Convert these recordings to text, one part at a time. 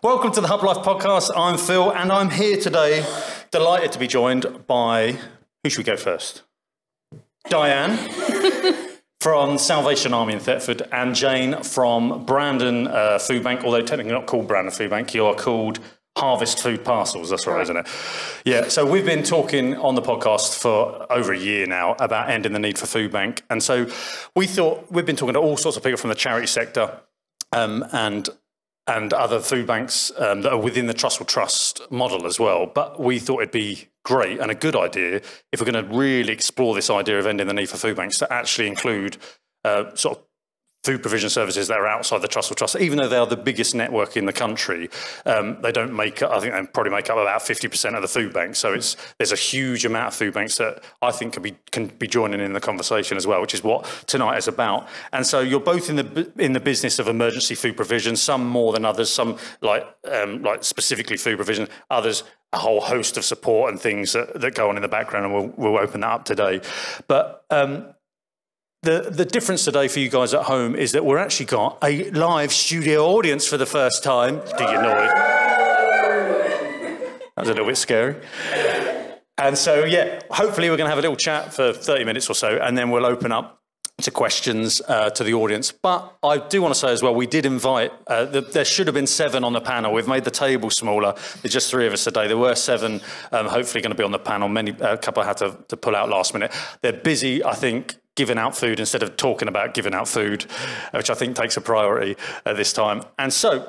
Welcome to the Hublife Podcast. I'm Phil, and I'm here today, delighted to be joined by, who should we go first? Diane from Salvation Army in Thetford, and Jayne from Brandon Foodbank, although technically not called Brandon Foodbank, you are called Harvest Food Parcels, that's right, isn't it? Yeah, so we've been talking on the podcast for over a year now about ending the need for food bank. And so we thought, we've been talking to all sorts of people from the charity sector and other food banks that are within the Trussell Trust model as well. But we thought it'd be great and a good idea if we're going to really explore this idea of ending the need for food banks to actually include sort of food provision services that are outside the Trussell Trust. Even though they are the biggest network in the country, they don't make up, I think they probably make up about 50% of the food banks. So there's a huge amount of food banks that I think can be joining in the conversation as well, which is what tonight is about. And so you're both in the business of emergency food provision, some more than others, some like specifically food provision, others a whole host of support and things that go on in the background, and we'll open that up today. But the difference today for you guys at home is that we're actually got a live studio audience for the first time. Do you know it? That was a little bit scary. And so, yeah, hopefully we're going to have a little chat for 30 minutes or so, and then we'll open up to questions to the audience. But I do want to say as well, we did invite, there should have been 7 on the panel. We've made the table smaller. There's just 3 of us today. There were 7 hopefully going to be on the panel. A couple had to pull out last minute. They're busy, I think, giving out food instead of talking about giving out food, which I think takes a priority at this time. And so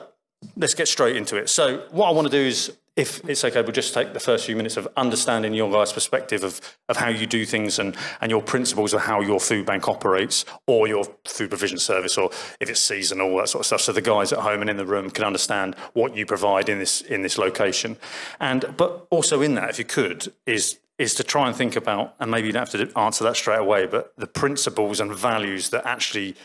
let's get straight into it. So what I want to do is, if it's okay, we'll just take the first few minutes of understanding your guys' perspective of how you do things and your principles of how your food bank operates, or your food provision service, or if it's seasonal, all that sort of stuff. So the guys at home and in the room can understand what you provide in this location. But also in that, if you could, is to try and think about, and maybe you don't have to answer that straight away, but the principles and values that actually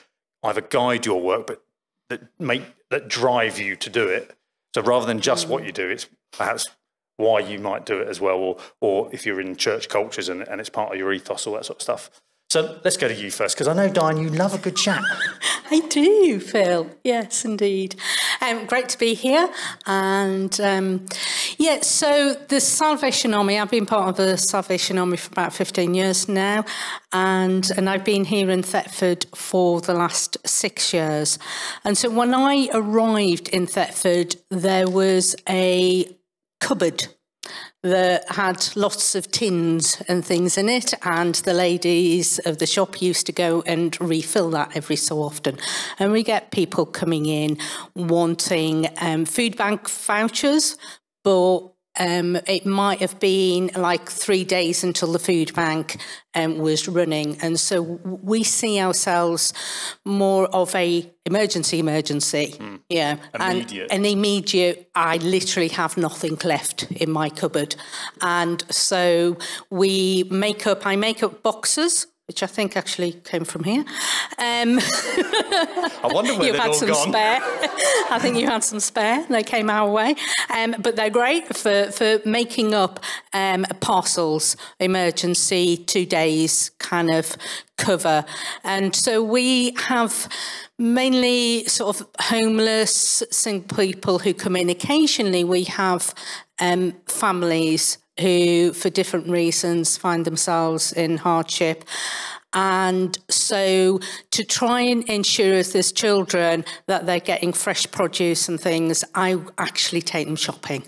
either guide your work, but that drive you to do it. So rather than just what you do, it's perhaps why you might do it as well, or if you're in church cultures and it's part of your ethos, all that sort of stuff. So let's go to you first, because I know, Diane, you love a good chat. I do, Phil. Yes, indeed. Great to be here. And so the Salvation Army, I've been part of the Salvation Army for about 15 years now. And I've been here in Thetford for the last 6 years. And so when I arrived in Thetford, there was a cupboard that had lots of tins and things in it, and the ladies of the shop used to go and refill that every so often. And we get people coming in wanting food bank vouchers, but it might have been like 3 days until the food bank was running. And so we see ourselves more of a emergency. Yeah. Immediate. And an immediate, I literally have nothing left in my cupboard. And so I make up boxes, which I think actually came from here. I wonder where they've all gone. Spare. I think you had some spare. They came our way. But they're great for making up parcels, emergency, 2 days kind of cover. And so we have mainly sort of homeless, single people who come in. Occasionally we have families who, for different reasons, find themselves in hardship. And so to try and ensure if there's children that they're getting fresh produce and things, I actually take them shopping.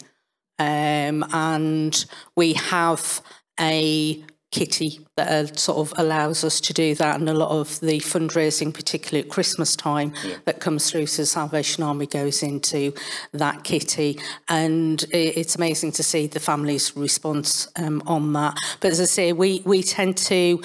And we have a kitty that sort of allows us to do that, and a lot of the fundraising, particularly at Christmas time, that comes through to the Salvation Army goes into that kitty, and it's amazing to see the family's response on that. But as I say, we tend to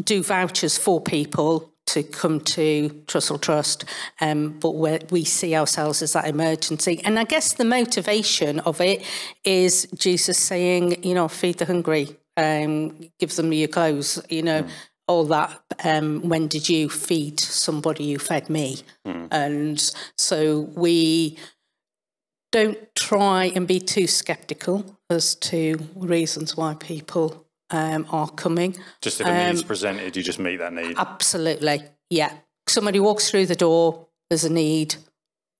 do vouchers for people to come to Trussell Trust, but we see ourselves as that emergency. And I guess the motivation of it is Jesus saying, feed the hungry, give them your clothes, all that. When did you feed somebody? You fed me. And so we don't try and be too sceptical as to reasons why people are coming. Just if a need's presented, you just meet that need. Absolutely, yeah. Somebody walks through the door, there's a need,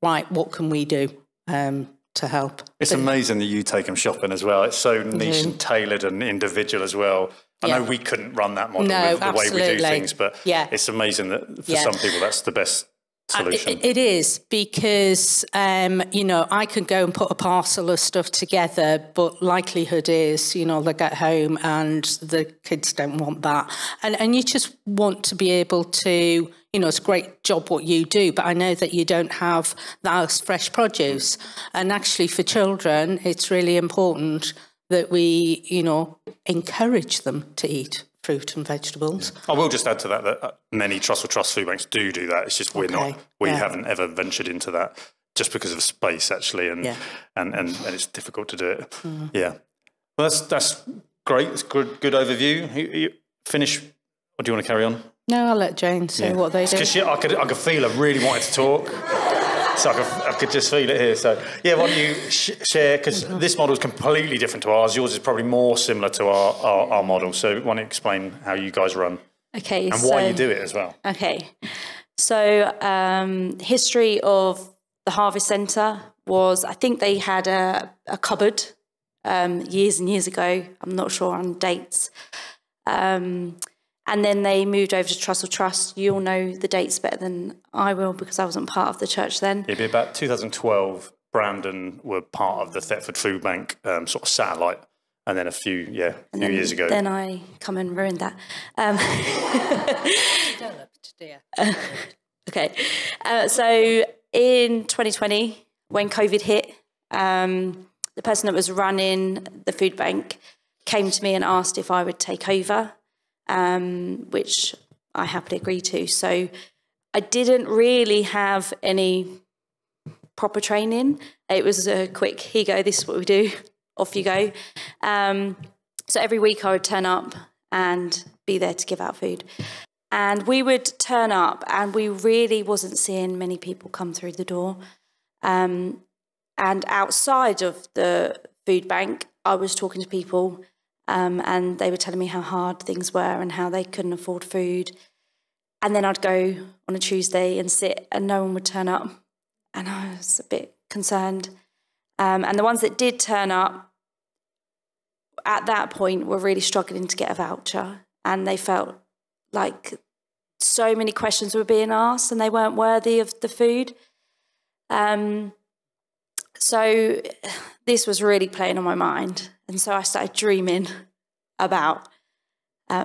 right, what can we do to help? It's amazing that you take them shopping as well. It's so niche and tailored and individual as well. I know we couldn't run that model with the way we do things, but it's amazing that for some people that's the best solution. It is, because, I could go and put a parcel of stuff together, but likelihood is, they get home and the kids don't want that. And you just want to be able to, it's a great job what you do, but I know that you don't have that fresh produce. And actually for children, it's really important that we, encourage them to eat fruit and vegetables. I will just add to that many Trussell Trust food banks do that. It's just we haven't ever ventured into that just because of space, actually, and it's difficult to do it. Yeah, well, that's great. It's good overview. You finish, or do you want to carry on? No, I'll let Jayne say what they do. Because I could feel her really wanted to talk. So I could just feel it here. So, why don't you share, because this model is completely different to ours. Yours is probably more similar to our model. So why don't you explain how you guys run? Okay. And why you do it as well. Okay. So history of the Harvest Centre was, I think they had a cupboard years and years ago. I'm not sure on dates. And then they moved over to Trussell Trust. You'll know the dates better than I will because I wasn't part of the church then. It'd be about 2012. Brandon were part of the Thetford Food Bank sort of satellite, and then a few years ago. Then I come and ruined that. Okay. So in 2020, when COVID hit, the person that was running the food bank came to me and asked if I would take over. Which I happily agreed to. So I didn't really have any proper training. It was a quick, here you go, this is what we do, off you go. So every week I would turn up and be there to give out food. And we would turn up and we really wasn't seeing many people come through the door. And outside of the food bank, I was talking to people and they were telling me how hard things were and how they couldn't afford food. And then I'd go on a Tuesday and sit and no one would turn up. And I was a bit concerned. And the ones that did turn up at that point were really struggling to get a voucher. And they felt like so many questions were being asked and they weren't worthy of the food. So this was really playing on my mind. And so I started dreaming about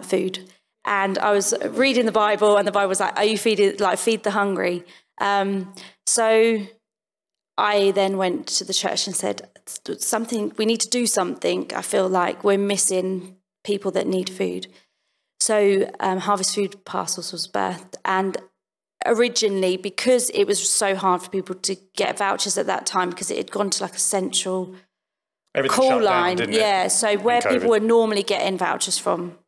food. And I was reading the Bible and the Bible was like, are you feed the hungry? So I then went to the church and said, we need to do something. I feel like we're missing people that need food. So Harvest Food Parcels was birthed. And originally, because it was so hard for people to get vouchers at that time, because it had gone to like a central call line, so where people were normally getting vouchers from,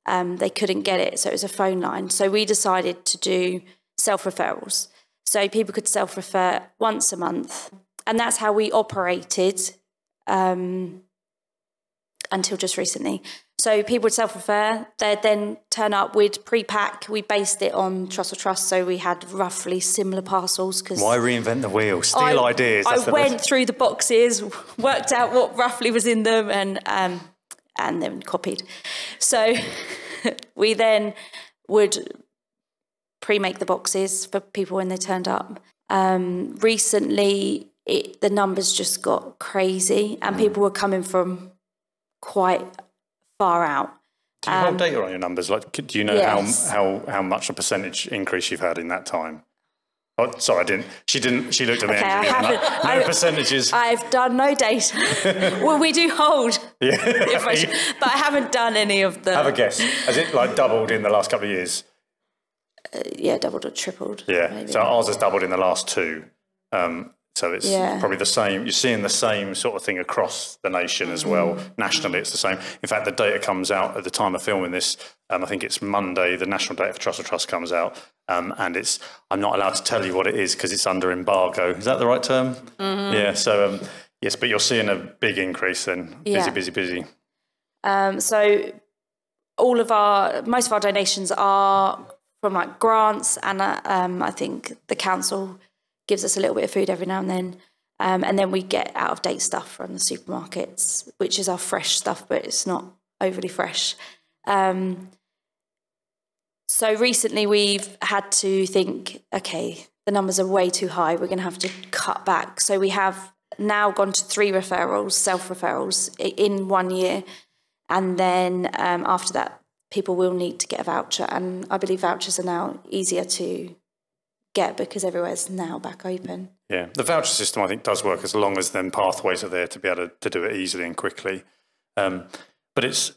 they couldn't get it, so it was a phone line. So we decided to do self-referrals, so people could self-refer once a month, and that's how we operated until just recently. So people would self-refer, they'd then turn up, we'd pre-pack, we based it on Trussell Trust, so we had roughly similar parcels. Why reinvent the wheel? Steal ideas. I went through the boxes, worked out what roughly was in them and then copied. So we then would pre-make the boxes for people when they turned up. Recently, the numbers just got crazy and people were coming from quite far out. Do you hold data on your numbers? Like, do you know how much a percentage increase you've had in that time? Oh, sorry, I didn't. She didn't. She looked at me. Okay, and I haven't. No percentages. I've done no data. Well, we do hold information, but I haven't done any of the. Have a guess. Has it like doubled in the last couple of years? Yeah, doubled or tripled. Yeah. Maybe. So ours has doubled in the last two. So it's probably the same. You're seeing the same sort of thing across the nation as well. Nationally, it's the same. In fact, the data comes out at the time of filming this. I think it's Monday. The national data for Trussell Trust comes out, and I'm not allowed to tell you what it is because it's under embargo. Is that the right term? Mm-hmm. Yeah. So yes, but you're seeing a big increase then. Busy. So most of our donations are from like grants, and I think the council gives us a little bit of food every now and then. And then we get out-of-date stuff from the supermarkets, which is our fresh stuff, but it's not overly fresh. So recently we've had to think, okay, the numbers are way too high. We're going to have to cut back. So we have now gone to 3 referrals, self-referrals, in 1 year. And then after that, people will need to get a voucher. And I believe vouchers are now easier to get because everywhere's now back open. Yeah, the voucher system I think does work as long as then pathways are there to be able to do it easily and quickly. But it's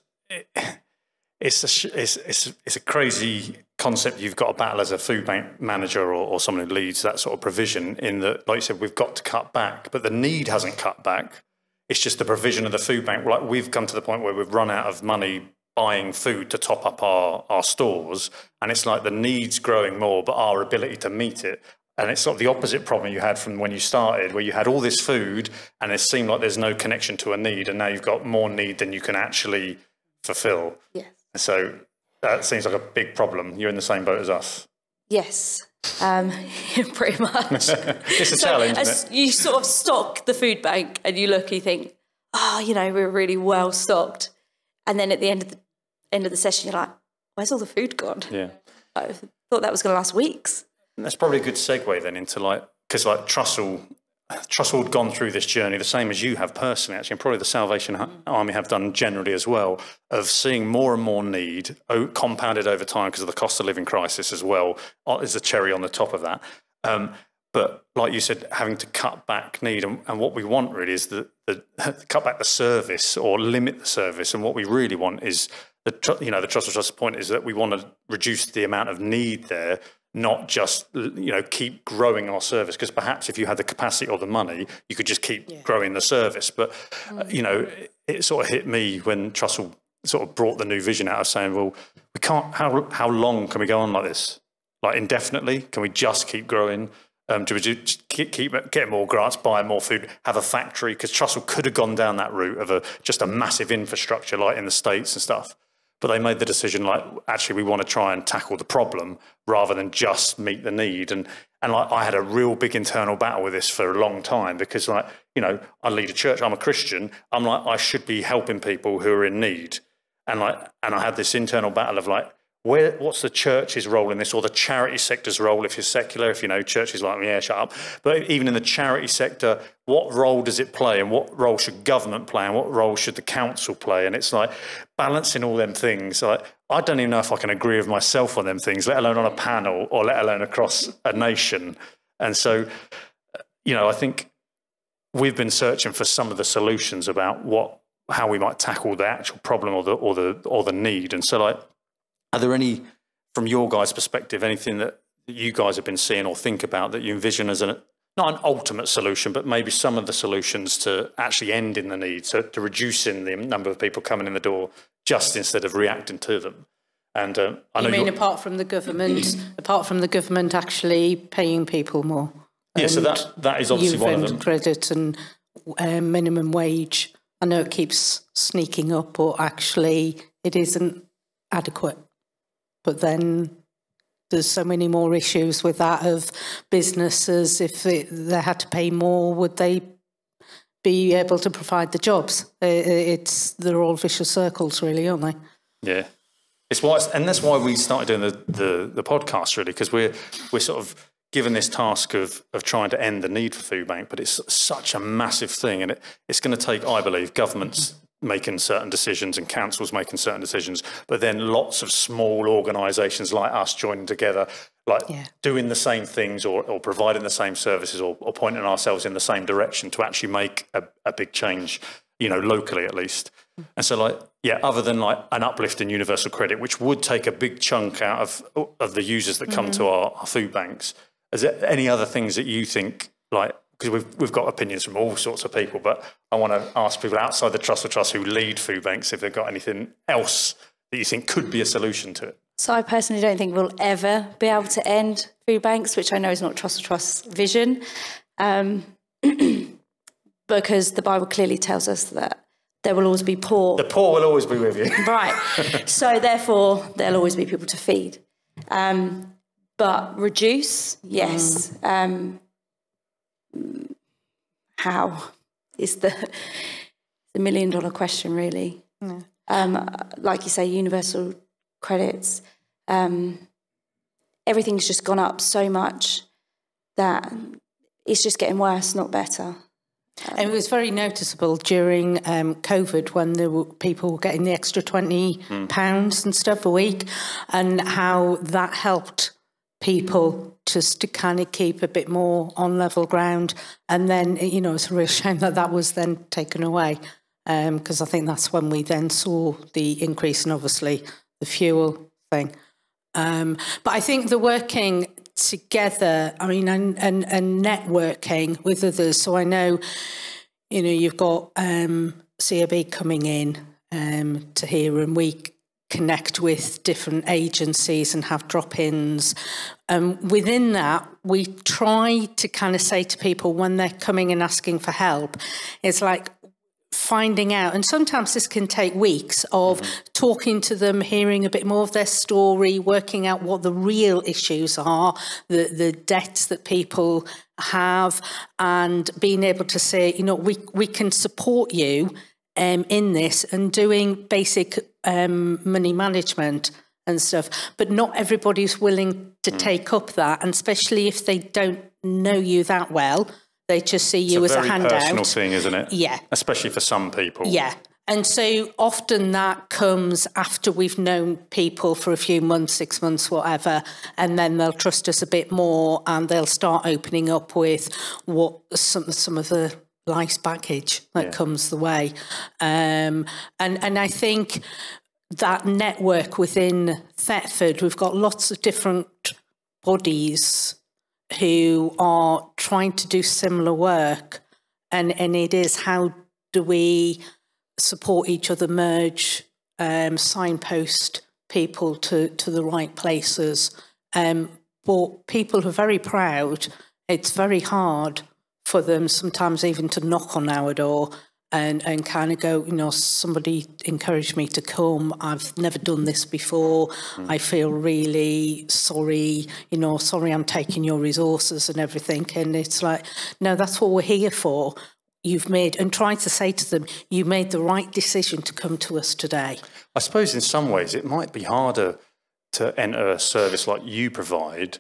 a crazy concept. You've got to battle as a food bank manager or someone who leads that sort of provision, in that, like you said, we've got to cut back, but the need hasn't cut back. It's just the provision of the food bank. Like, we've come to the point where we've run out of money buying food to top up our stores, and it's like the need's growing more, but our ability to meet it. And it's sort of the opposite problem you had from when you started, where you had all this food and it seemed like there's no connection to a need, and now you've got more need than you can actually fulfill. Yes. So that seems like a big problem. You're in the same boat as us. Yes, pretty much. It's a challenge, isn't it? You sort of stock the food bank and you look and you think, we're really well stocked. And then at the end of the session, you're like, where's all the food gone? Yeah. I thought that was going to last weeks. And that's probably a good segue then into because Trussell had gone through this journey the same as you have personally, actually, and probably the Salvation Army have done generally as well, of seeing more and more need compounded over time because of the cost of living crisis as well, is a cherry on the top of that. But like you said, having to cut back need, and what we want really is the cut back the service or limit the service. And what we really want is the Trussell Trust point is that we want to reduce the amount of need there, not just keep growing our service, because perhaps if you had the capacity or the money, you could just keep growing the service. But it sort of hit me when Trussell sort of brought the new vision out of saying, well, we can't. How long can we go on like this? Like indefinitely? Can we just keep growing? Do we just keep getting more grants, buying more food, have a factory? Because Trussell could have gone down that route of just a massive infrastructure like in the States and stuff. But they made the decision, actually, we want to try and tackle the problem rather than just meet the need. And I had a real big internal battle with this for a long time, because I lead a church, I'm a Christian. I'm like, I should be helping people who are in need. And I had this internal battle of what's the church's role in this, or the charity sector's role if you're secular? If churches like, yeah, shut up. But even in the charity sector, what role does it play, and what role should government play, and what role should the council play? And it's like balancing all them things. I don't even know if I can agree with myself on them things, let alone on a panel, or let alone across a nation. And so, I think we've been searching for some of the solutions about how we might tackle the actual problem or the need. And so, are there any, from your guys' perspective, anything that you guys have been seeing or think about that you envision as not an ultimate solution, but maybe some of the solutions to actually ending the need, so to reducing the number of people coming in the door just instead of reacting to them? And I know apart from the government actually paying people more? Yeah, so that is obviously one of them. Credit and minimum wage. I know it keeps sneaking up, but actually it isn't adequate. But then there's so many more issues with that of businesses. If they had to pay more, would they be able to provide the jobs? They're all vicious circles, really, aren't they? Yeah, that's why we started doing the podcast, really, because we're sort of given this task of trying to end the need for food bank, but it's such a massive thing, and it's going to take, I believe, governments making certain decisions and councils making certain decisions, but then lots of small organisations like us joining together, doing the same things or providing the same services or pointing ourselves in the same direction to actually make a big change, locally at least. And so other than an uplift in universal credit, which would take a big chunk out of the users that come to our food banks, is there any other things that you think, because we've got opinions from all sorts of people, but I want to ask people outside the Trussell Trust who lead food banks if they've got anything else that you think could be a solution to it. So I personally don't think we'll ever be able to end food banks, which I know is not Trussell Trust's vision, because the Bible clearly tells us that there will always be poor. The poor will always be with you. Right. So therefore, there'll always be people to feed. But reduce, yes. how is the million-dollar question, really. Like you say, universal credits, everything's just gone up so much that it's just getting worse, not better. And it was very noticeable during COVID when there were people getting the extra £20 and stuff a week, and how that helped people just to kind of keep a bit more on level ground. And then, you know, it's a real shame that that was then taken away, because I think that's when we then saw the increase in, obviously, the fuel thing. But I think the working together, I mean, and networking with others. So I know, you know, you've got CAB coming in to here, and we connect with different agencies and have drop-ins. Within that, we try to kind of say to people when they're coming and asking for help, it's like finding out, and sometimes this can take weeks of talking to them, hearing a bit more of their story, working out what the real issues are, the debts that people have, and being able to say, you know, we can support you in this, and doing basic money management and stuff. But not everybody's willing to take up that, and especially if they don't know you that well. They just see you as a handout. It's a very personal thing, isn't it? Yeah. Especially for some people. Yeah. And so often that comes after we've known people for a few months, 6 months, whatever, and then they'll trust us a bit more, and they'll start opening up with what some of the life's baggage that comes the way. And I think that network within Thetford, we've got lots of different bodies who are trying to do similar work, and it is how do we support each other, merge, signpost people to the right places. But people are very proud. It's very hard for them sometimes even to knock on our door and kind of go, you know, somebody encouraged me to come. I've never done this before. I feel really sorry, you know, sorry I'm taking your resources and everything. And it's like, no, that's what we're here for. You've made, and trying to say to them, you made the right decision to come to us today. I suppose in some ways it might be harder to enter a service like you provide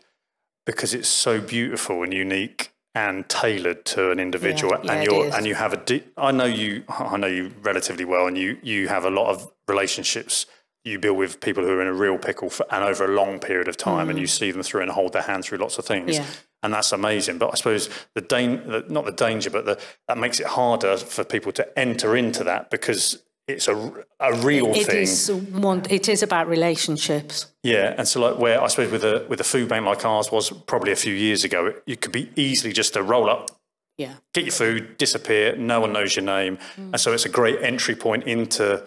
because it's so beautiful and unique and tailored to an individual, and you have I know you relatively well, and you have a lot of relationships. You deal with people who are in a real pickle and over a long period of time, and you see them through and hold their hand through lots of things, and that's amazing. But I suppose not the danger, but that makes it harder for people to enter into that because it's a real thing. It is about relationships. Yeah, and so like where I suppose with a food bank like ours was probably a few years ago, it could be easily just a roll up, get your food, disappear, no one knows your name, and so it's a great entry point into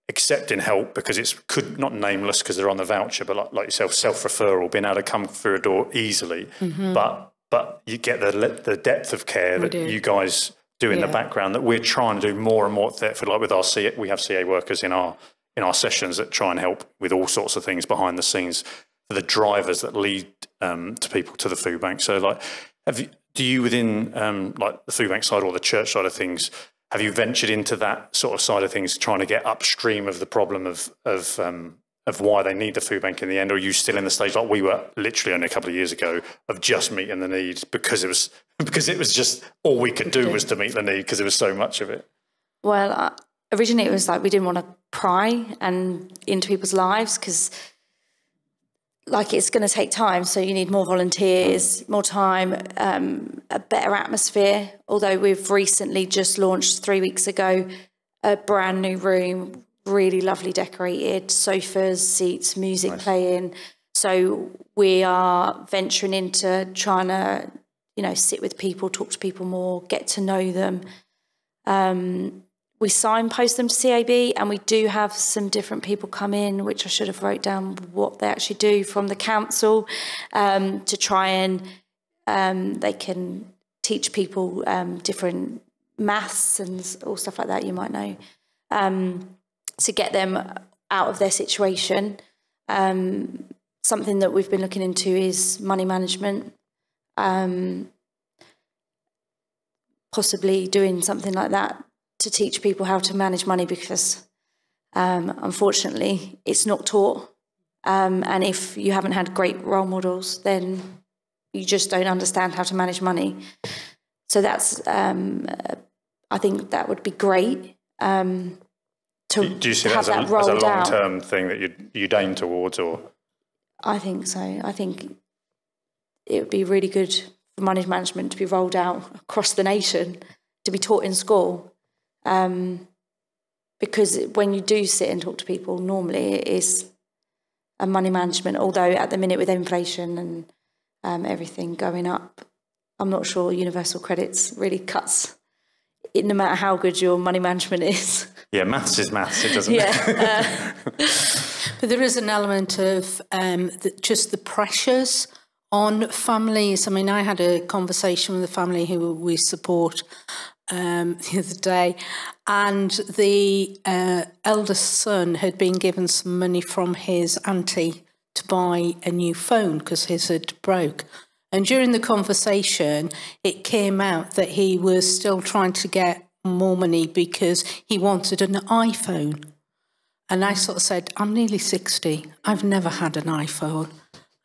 accepting help because it's not nameless because they're on the voucher, but like yourself, self-referral, being able to come through a door easily, but you get the depth of care that you guys do in the background that we're trying to do more and more at Thetford. Like with we have CA workers in our sessions that try and help with all sorts of things behind the scenes for the drivers that lead to people to the food bank. So like, do you within like the food bank side or the church side of things, have you ventured into that sort of side of things, trying to get upstream of the problem of why they need the food bank in the end? Or are you still in the stage like we were literally only a couple of years ago of just meeting the need because it was just all we could do was to meet the need because there was so much of it? Well, originally it was like we didn't want to pry into people's lives because like it's going to take time, so you need more volunteers, more time, a better atmosphere. Although we've recently just launched 3 weeks ago a brand new room, really lovely decorated, sofas, seats, music playing. So we are venturing into trying to, you know, sit with people, talk to people more, get to know them. We signpost them to CAB, and we do have some different people come in, which I should have wrote down what they actually do from the council, to try and they can teach people different maths and all stuff like that you might know, to get them out of their situation. Something that we've been looking into is money management. possibly doing something like that to teach people how to manage money, because unfortunately it's not taught. And if you haven't had great role models, then you just don't understand how to manage money. So that's, I think that would be great. Do you see that as a long-term thing that you'd aim towards, or? I think so. I think it would be really good for money management to be rolled out across the nation, to be taught in school. Because when you do sit and talk to people, normally it is a money management, although at the minute with inflation and everything going up, I'm not sure universal credits really cuts it, no matter how good your money management is. Yeah, maths is maths, it doesn't. Yeah. But there is an element of just the pressures on families. I mean, I had a conversation with a family who we support the other day, and the eldest son had been given some money from his auntie to buy a new phone because his had broke. And during the conversation, it came out that he was still trying to get more money because he wanted an iPhone. And I sort of said, I'm nearly 60. I've never had an iPhone.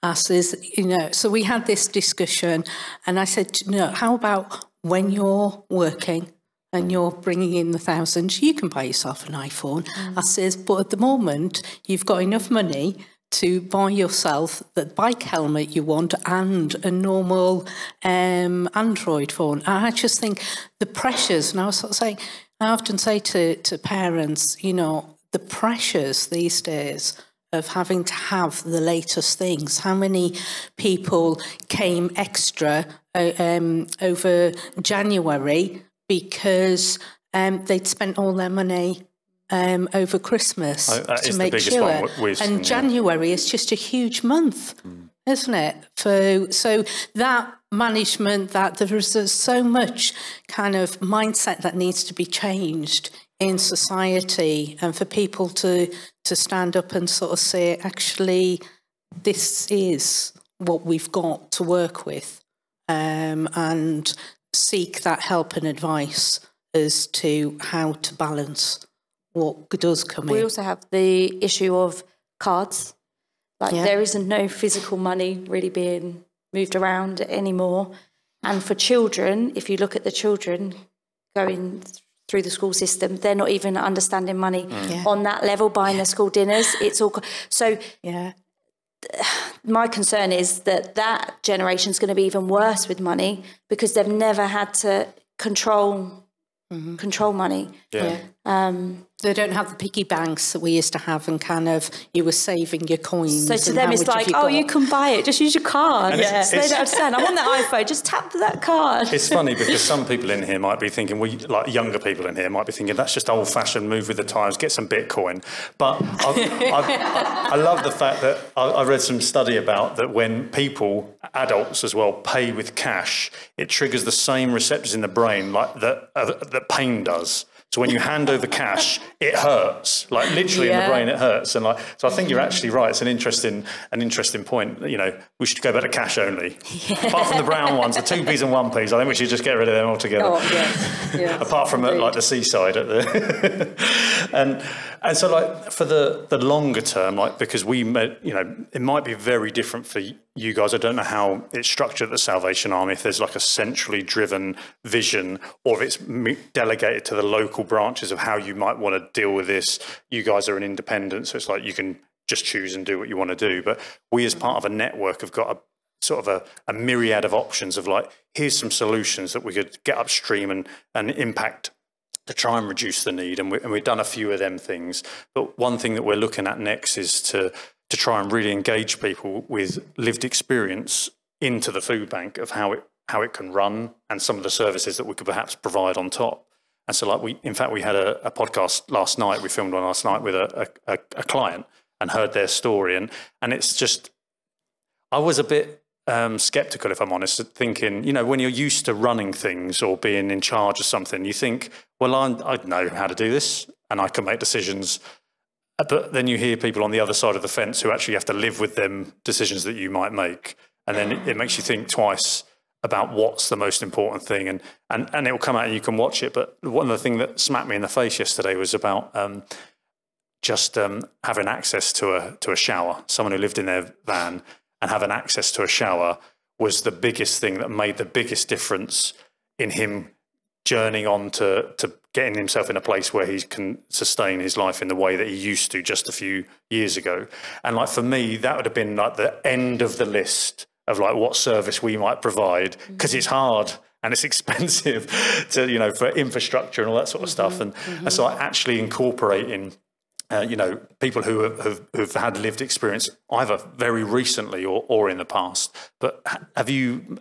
I says, so we had this discussion, and I said, how about when you're working and you're bringing in the thousands, you can buy yourself an iPhone. I says, but at the moment, you've got enough money to buy yourself the bike helmet you want and a normal Android phone. And I just think the pressures, and I was sort of saying, I often say to parents, the pressures these days of having to have the latest things. How many people came extra over January because they'd spent all their money over Christmas to make sure. And January is just a huge month, isn't it? So that management, that there is so much kind of mindset that needs to be changed in society, and for people to stand up and sort of say, actually, this is what we've got to work with, and seek that help and advice as to how to balance what does come in. We also have the issue of cards. There isn't no physical money really being moved around anymore. And for children, if you look at the children going through the school system, they're not even understanding money on that level, buying their school dinners. It's all... So my concern is that generation's going to be even worse with money because they've never had to control money. They don't have the piggy banks that we used to have, and kind of you were saving your coins. So to them it's like, you can buy it, just use your card. So they don't understand. I want that iPhone, just tap that card. It's funny because some people in here might be thinking, like younger people in here might be thinking, that's just old-fashioned, move with the times, get some Bitcoin. But I love the fact that I read some study about that when people, adults as well, pay with cash, it triggers the same receptors in the brain like that pain does. So when you hand over cash, it hurts, like literally in the brain, it hurts. And so I think you're actually right. It's an interesting point. We should go back to cash only. Apart from the brown ones, the 2p's and 1p's, I think we should just get rid of them altogether. Apart from at the seaside at the and so for the longer term, because it might be very different for you guys. I don't know how it's structured at the Salvation Army, if there's a centrally driven vision or if it's delegated to the local branches of how you might want to deal with this. You guys are an independent, so it's you can just choose and do what you want to do. But we as part of a network have got a sort of a myriad of options of here's some solutions that we could get upstream and impact to try and reduce the need. And we've done a few of them things. But one thing that we're looking at next is to try and really engage people with lived experience into the food bank of how it can run and some of the services that we could perhaps provide on top. And so we had a podcast last night, we filmed one last night with a client and heard their story. And it's just, I was a bit skeptical, if I'm honest, thinking, when you're used to running things or being in charge of something, you think, well, I know how to do this and I can make decisions. But then you hear people on the other side of the fence who actually have to live with them decisions that you might make. And then it makes you think twice about what's the most important thing, and it will come out and you can watch it. But one of the things that smacked me in the face yesterday was about just having access to a shower. Someone who lived in their van and having access to a shower was the biggest thing that made the biggest difference in him journeying on to getting himself in a place where he can sustain his life in the way that he used to just a few years ago. And like, for me, that would have been like the end of the list of like what service we might provide, because it's hard and it's expensive to, you know, for infrastructure and all that sort of stuff. And so actually incorporating, you know, people who've had lived experience either very recently or in the past. But have you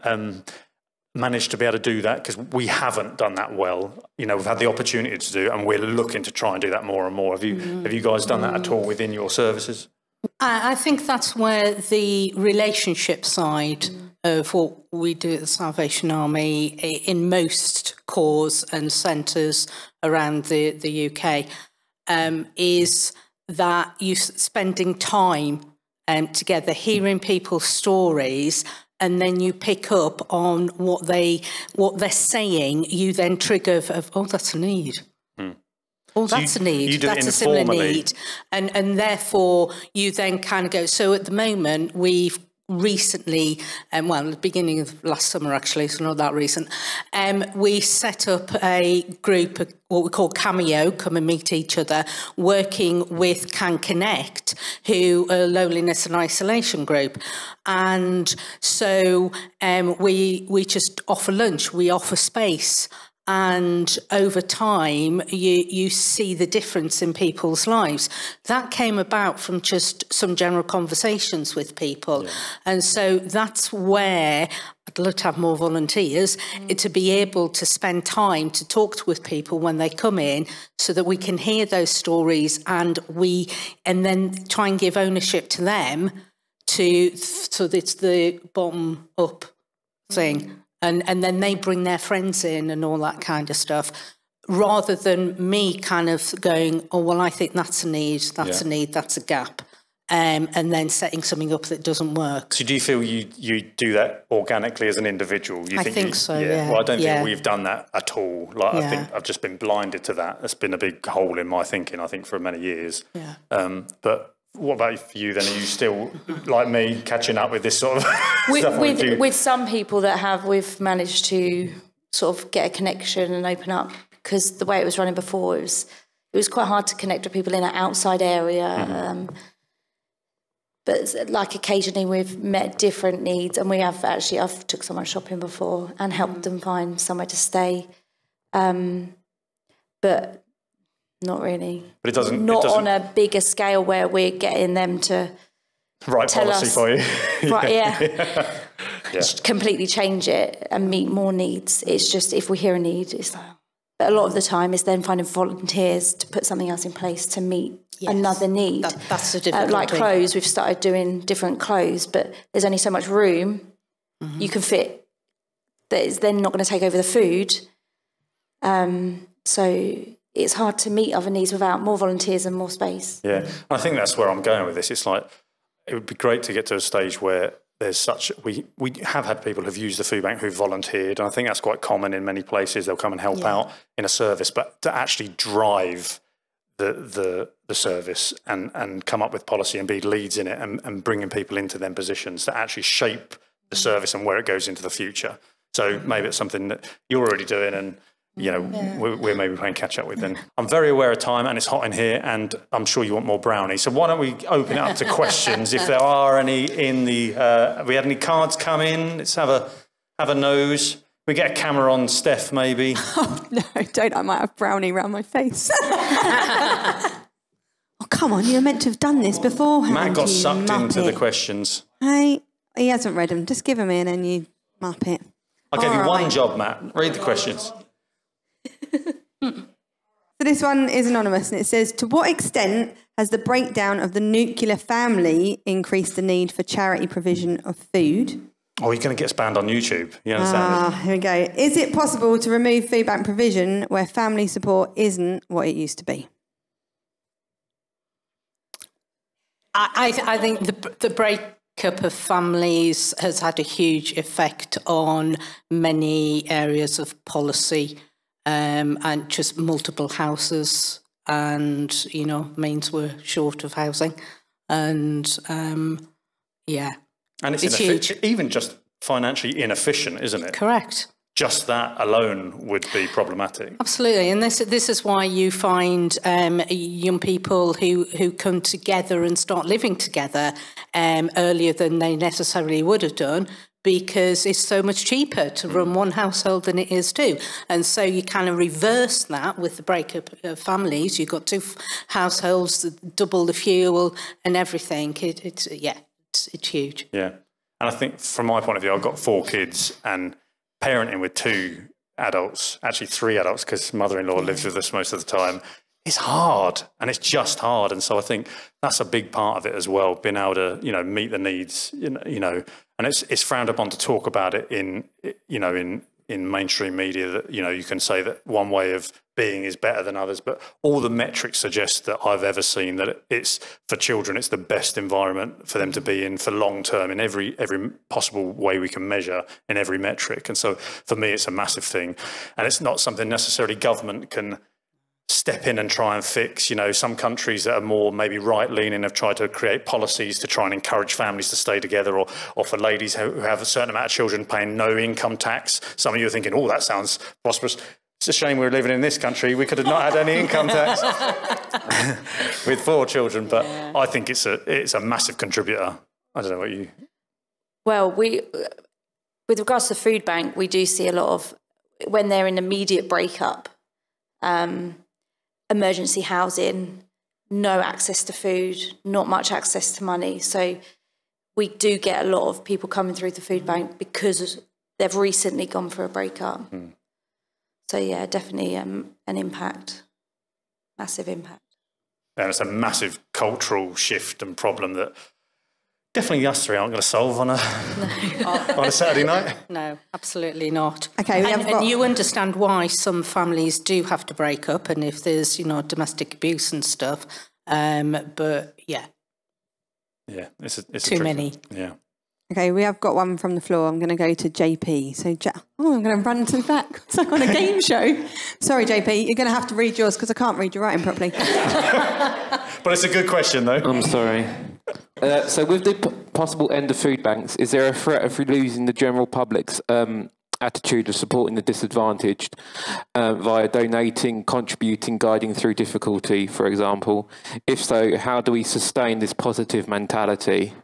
managed to be able to do that? Because we haven't done that well. You know, we've had the opportunity to do, and we're looking to try and do that more and more. Have you guys done that at all within your services? I think that's where the relationship side of what we do at the Salvation Army in most corps and centres around the UK is that you spending time together, hearing people's stories, and then you pick up on what they're saying. You then trigger of, oh, that's a need. Oh, that's a need. That's a similar need. And therefore, you then kind of go, so at the moment, we've recently, well, the beginning of last summer, actually, so not that recent, we set up a group, what we call Cameo, Come and Meet Each Other, working with Can Connect, who are a loneliness and isolation group. And so we just offer lunch, we offer space. And over time, you see the difference in people's lives. That came about from just some general conversations with people. Yeah. And so that's where I'd love to have more volunteers, to be able to spend time to talk with people when they come in, so that we can hear those stories and then try and give ownership to them so that it's the bottom up thing. And then they bring their friends in and all that kind of stuff, rather than me kind of going, oh, well, I think that's a need, that's a need, that's a gap, and then setting something up that doesn't work. So do you feel you do that organically as an individual? I think so, yeah. Well, I don't think we've done that at all. Like, I think I've just been blinded to that. That's been a big hole in my thinking, I think, for many years. Yeah. But what about for you then? Are you still, like me, catching up with this sort of stuff? With some people that we've managed to sort of get a connection and open up, because the way it was running before, it was quite hard to connect with people in an outside area. But like occasionally we've met different needs, and I've took someone shopping before and helped them find somewhere to stay. But not really. But it doesn't on a bigger scale where we're getting them to write policy for you. Right, Just completely change it and meet more needs. It's just, if we hear a need, it's like, but a lot of the time it's then finding volunteers to put something else in place to meet another need. That's the difficulty. Like clothes, we've started doing different clothes, but there's only so much room you can fit that is then not going to take over the food. So it's hard to meet other needs without more volunteers and more space. Yeah, I think that's where I'm going with this. It's like, it would be great to get to a stage where there's we have had people who've used the food bank who've volunteered, and I think that's quite common in many places. They'll come and help out in a service, but to actually drive the service and come up with policy and be leads in it, and bringing people into them positions to actually shape the service and where it goes into the future. So maybe it's something that you're already doing, and you know, we're maybe playing catch up with them. I'm very aware of time, and it's hot in here, and I'm sure you want more brownie. So why don't we open it up to questions, if there are any in the... have we had any cards come in? Let's have a nose. We get a camera on Steph, maybe. Oh, no, don't. I might have brownie around my face. Oh, come on, you were meant to have done this beforehand. Matt got sucked into the questions. Hey, he hasn't read them. Just give them in and you map it. I'll give you one job, Matt. Read the questions. So this one is anonymous, and it says, to what extent has the breakdown of the nuclear family increased the need for charity provision of food? Oh, you're going to get banned on YouTube. You understand? Here we go. Is it possible to remove food bank provision where family support isn't what it used to be? I think the breakup of families has had a huge effect on many areas of policy, and just multiple houses, and, you know, means we're short of housing. And, yeah. And it's huge. Even just financially inefficient, isn't it? Correct. Just that alone would be problematic. Absolutely, and this is why you find young people who come together and start living together earlier than they necessarily would have done, because it's so much cheaper to run one household than it is two. And so you kind of reverse that with the breakup of families. You've got two households, double the fuel and everything. It's huge. Yeah, and I think from my point of view, I've got 4 kids, and parenting with 2 adults, actually 3 adults, because mother-in-law lives with us most of the time, it's hard, and it's just hard. And so I think that's a big part of it as well, being able to, you know, meet the needs, you know, and it's frowned upon to talk about it in mainstream media, that, you know, you can say that one way of being is better than others, but all the metrics suggest that I've ever seen that it's, for children, it's the best environment for them to be in for long term in every possible way we can measure, in every metric. And so for me, it's a massive thing, and it's not something necessarily government can step in and try and fix. You know, some countries that are more maybe right-leaning have tried to create policies to try and encourage families to stay together, or for ladies who have a certain amount of children paying no income tax. Some of you are thinking, oh, that sounds prosperous. It's a shame we're living in this country. We could have not had any income tax with 4 children. But yeah. I think it's a massive contributor. I don't know what you... Well, with regards to the food bank, we do see a lot of, when they're in immediate breakup, emergency housing, no access to food, not much access to money. So we do get a lot of people coming through the food bank because they've recently gone for a breakup. Mm. So yeah, definitely an impact, massive impact. And it's a massive cultural shift and problem that definitely us 3 aren't going to solve on a Saturday night. No, absolutely not. Okay, and you understand why some families do have to break up, and if there's, you know, domestic abuse and stuff. But yeah, it's too many. Yeah. Okay, we have got one from the floor. I'm going to go to JP. So, I'm going to run to the back. It's like on a game show. Sorry, JP, you're going to have to read yours because I can't read your writing properly. But it's a good question, though. I'm sorry. So with the possible end of food banks, is there a threat of losing the general public's attitude of supporting the disadvantaged via donating, contributing, guiding through difficulty, for example? If so, how do we sustain this positive mentality?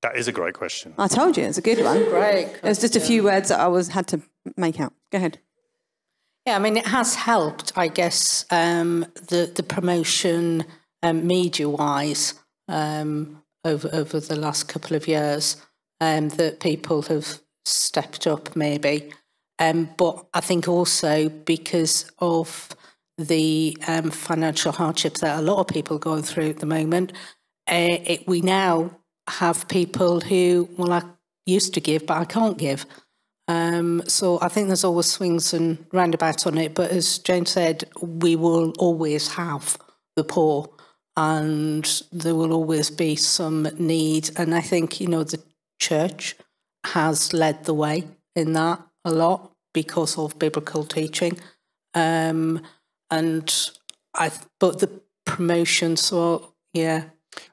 That is a great question. I told you, it's a good one. Great. There's just a few words that I had to make out. Go ahead. Yeah, I mean, it has helped, I guess, the promotion media-wise over the last couple of years, that people have stepped up maybe. But I think also because of the financial hardships that a lot of people are going through at the moment, we now have people who, well, I used to give, but I can't give. So I think there's always swings and roundabouts on it. But as Jayne said, we will always have the poor, and there will always be some need. And I think, you know, the church has led the way in that a lot because of biblical teaching. But the promotion, so yeah.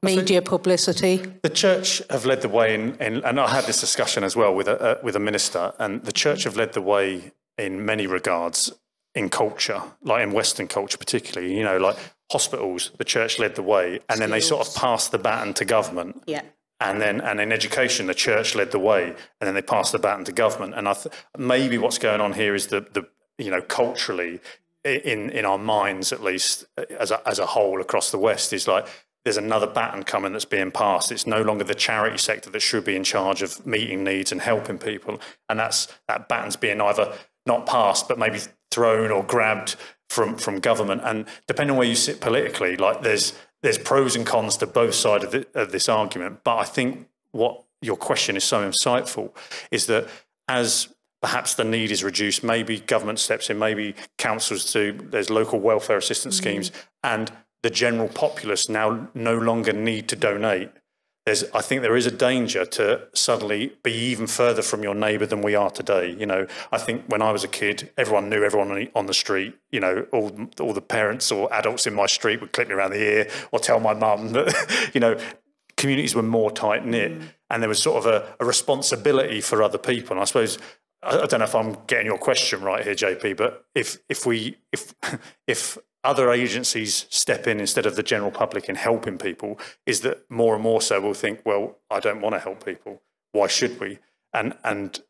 Media publicity. The church have led the way and I had this discussion as well with a minister, and the church have led the way in many regards in culture, like in Western culture particularly. You know, like hospitals, the church led the way, and then they sort of passed the baton to government. Yeah. And in education, the church led the way, and then they passed the baton to government. And maybe what's going on here is the you know, culturally in our minds, at least as a whole across the West, is like, there's another baton coming that's being passed. It's no longer the charity sector that should be in charge of meeting needs and helping people. And that baton's being either not passed, but maybe thrown or grabbed from government. And depending on where you sit politically, like there's pros and cons to both sides of this argument. But I think what your question is so insightful is that as perhaps the need is reduced, maybe government steps in, maybe councils do, there's local welfare assistance schemes, and the general populace now no longer need to donate, I think there is a danger to suddenly be even further from your neighbour than we are today. You know, I think when I was a kid, everyone knew everyone on the street. You know, all the parents or adults in my street would clip me around the ear or tell my mum that, you know, communities were more tight-knit and there was sort of a responsibility for other people. And I suppose, I don't know if I'm getting your question right here, JP, but if other agencies step in instead of the general public in helping people, is that more and more so we'll think, well, I don't want to help people. Why should we? And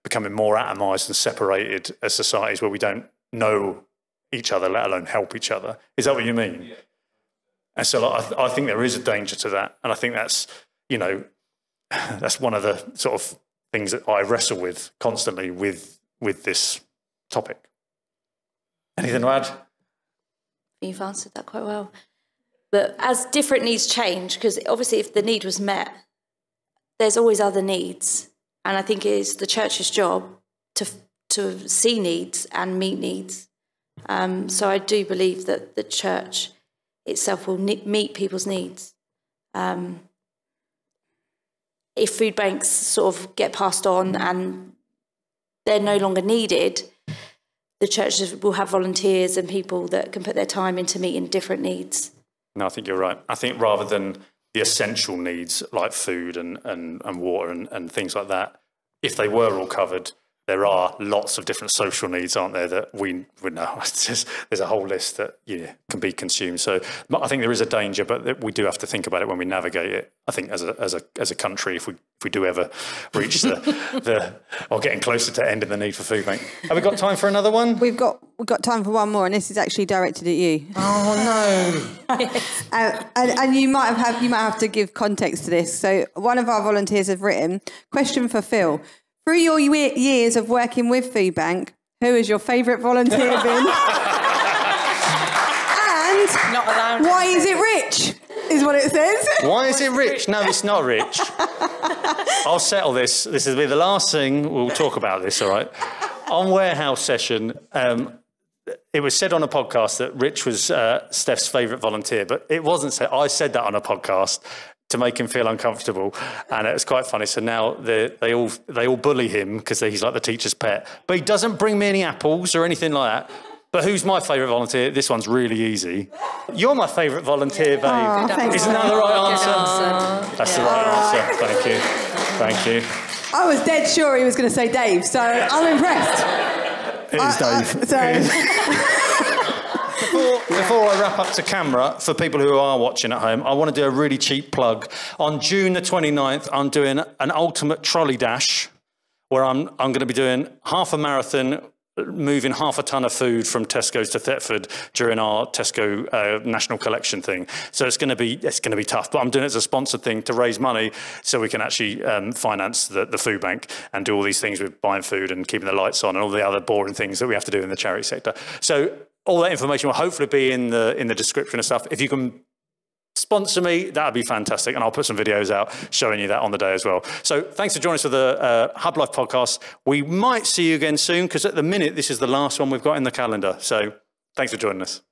becoming more atomised and separated as societies where we don't know each other, let alone help each other. Is that what you mean? Yeah. And so I think there is a danger to that. And I think that's, you know, that's one of the sort of things that I wrestle with constantly with this topic. Anything to add? You've answered that quite well. But as different needs change, because obviously if the need was met, there's always other needs. And I think it is the church's job to see needs and meet needs. So I do believe that the church itself will meet people's needs. If food banks sort of get passed on and they're no longer needed, the churches will have volunteers and people that can put their time into meeting different needs. No, I think you're right. I think rather than the essential needs like food and water and things like that, if they were all covered, there are lots of different social needs, aren't there, that we would know. There's a whole list that can be consumed. So I think there is a danger, but we do have to think about it when we navigate it. I think as a country, if we do ever reach or getting closer to ending the need for food bank. Have we got time for another one? We've got time for one more, and this is actually directed at you. Oh no! And you might have to give context to this. So one of our volunteers have written, question for Phil. Through your years of working with Food Bank, who has your favourite volunteer been? And why is it rich? Is what it says. Why is it rich? No, it's not rich. I'll settle this. This will be the last thing we'll talk about this, all right? On Warehouse Session, it was said on a podcast that Rich was Steph's favourite volunteer, but it wasn't said. I said that on a podcast to make him feel uncomfortable, and it was quite funny. So now they all bully him because he's like the teacher's pet, but he doesn't bring me any apples or anything like that. But who's my favourite volunteer? This one's really easy. You're my favourite volunteer, babe. Oh, Isn't that the right answer? That's the right answer. Thank you. I was dead sure he was going to say Dave, so I'm impressed. It is Dave. Before I wrap up to camera, for people who are watching at home, I want to do a really cheap plug. On June the 29th, I'm doing an ultimate trolley dash where I'm going to be doing half a marathon, moving half a ton of food from Tesco's to Thetford during our Tesco national collection thing. So it's going to be tough, but I'm doing it as a sponsored thing to raise money so we can actually finance the food bank and do all these things with buying food and keeping the lights on and all the other boring things that we have to do in the charity sector. So all that information will hopefully be in the description and stuff. If you can sponsor me, that would be fantastic. And I'll put some videos out showing you that on the day as well. So thanks for joining us for the Hublife podcast. We might see you again soon because at the minute, this is the last one we've got in the calendar. So thanks for joining us.